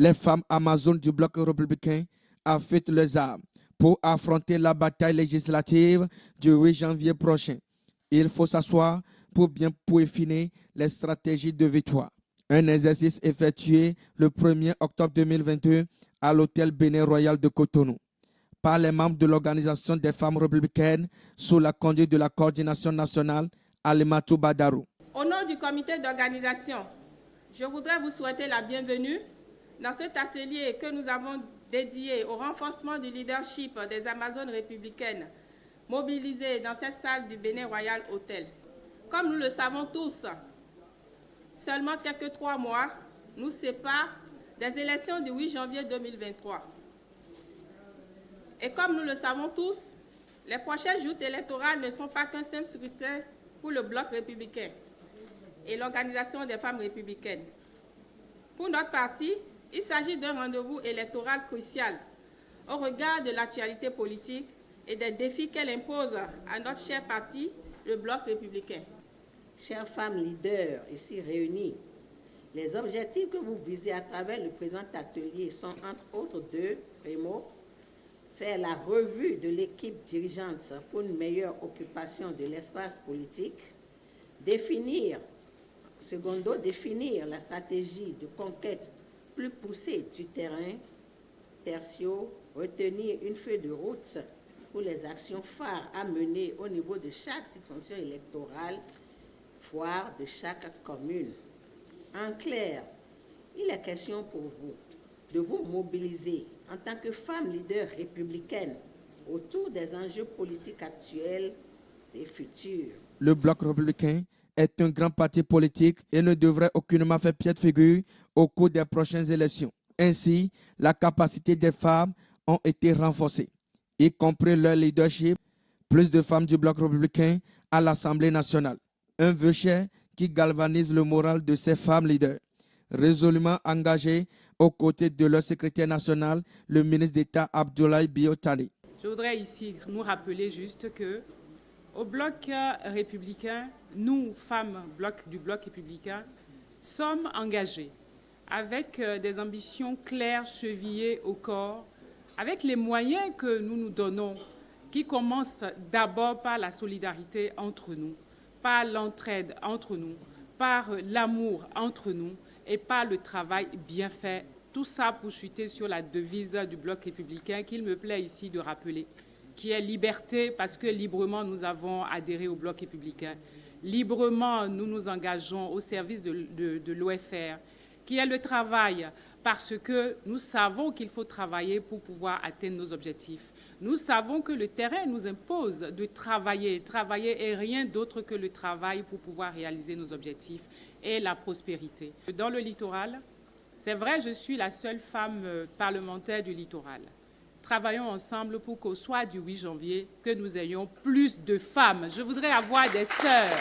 Les femmes amazones du bloc républicain affûtent leurs armes pour affronter la bataille législative du 8 janvier prochain. Il faut s'asseoir pour bien peaufiner les stratégies de victoire. Un exercice effectué le 1er octobre 2022 à l'hôtel Bénin Royal de Cotonou par les membres de l'Organisation des femmes républicaines sous la conduite de la coordination nationale Alimatou Badarou. Au nom du comité d'organisation, je voudrais vous souhaiter la bienvenue dans cet atelier que nous avons dédié au renforcement du leadership des Amazones républicaines mobilisées dans cette salle du Bénin Royal Hotel. Comme nous le savons tous, seulement quelques 3 mois nous séparent des élections du 8 janvier 2023. Et comme nous le savons tous, les prochaines joutes électorales ne sont pas qu'un simple scrutin pour le bloc républicain et l'Organisation des femmes républicaines. Pour notre parti, il s'agit d'un rendez-vous électoral crucial au regard de l'actualité politique et des défis qu'elle impose à notre cher parti, le bloc républicain. Chères femmes leaders ici réunies, les objectifs que vous visez à travers le présent atelier sont entre autres deux. Primo, faire la revue de l'équipe dirigeante pour une meilleure occupation de l'espace politique. Secondo, définir la stratégie de conquête plus poussée du terrain. Tertio, retenir une feuille de route pour les actions phares à mener au niveau de chaque circonscription électorale, voire de chaque commune. En clair, il est question pour vous de vous mobiliser en tant que femme leader républicaine autour des enjeux politiques actuels et futurs. Le bloc républicain est un grand parti politique et ne devrait aucunement faire pied de figure au cours des prochaines élections. Ainsi, la capacité des femmes ont été renforcées, y compris leur leadership, plus de femmes du bloc républicain à l'Assemblée nationale. Un vœu cher qui galvanise le moral de ces femmes leaders, résolument engagées aux côtés de leur secrétaire national, le ministre d'État Abdoulaye Biotani. Je voudrais ici nous rappeler juste que au bloc républicain, nous, femmes du bloc républicain, sommes engagées avec des ambitions claires, chevillées au corps, avec les moyens que nous nous donnons, qui commencent d'abord par la solidarité entre nous, par l'entraide entre nous, par l'amour entre nous et par le travail bien fait. Tout ça pour chuter sur la devise du bloc républicain qu'il me plaît ici de rappeler, qui est liberté parce que librement nous avons adhéré au bloc républicain. Librement nous nous engageons au service de l'OFR, qui est le travail parce que nous savons qu'il faut travailler pour pouvoir atteindre nos objectifs. Nous savons que le terrain nous impose de travailler. Travailler est rien d'autre que le travail pour pouvoir réaliser nos objectifs et la prospérité. Dans le littoral, c'est vrai, je suis la seule femme parlementaire du littoral. Travaillons ensemble pour qu'au soir du 8 janvier, que nous ayons plus de femmes. Je voudrais avoir des sœurs.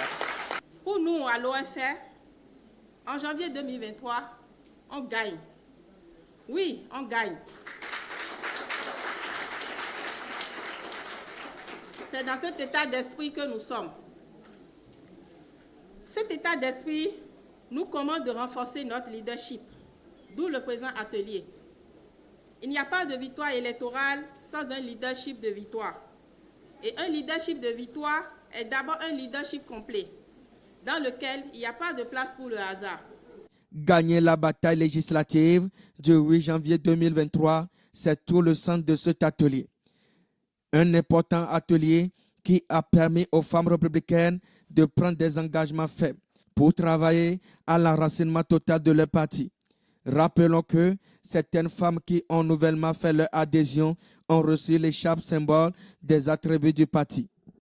Pour nous, à l'OFR, en janvier 2023, on gagne. Oui, on gagne. C'est dans cet état d'esprit que nous sommes. Cet état d'esprit nous commande de renforcer notre leadership, d'où le présent atelier. Il n'y a pas de victoire électorale sans un leadership de victoire. Et un leadership de victoire est d'abord un leadership complet, dans lequel il n'y a pas de place pour le hasard. Gagner la bataille législative du 8 janvier 2023, c'est tout le sens de cet atelier. Un important atelier qui a permis aux femmes républicaines de prendre des engagements faibles pour travailler à l'enracinement total de leur parti. Rappelons que certaines femmes qui ont nouvellement fait leur adhésion ont reçu l'écharpe symbole des attributs du parti.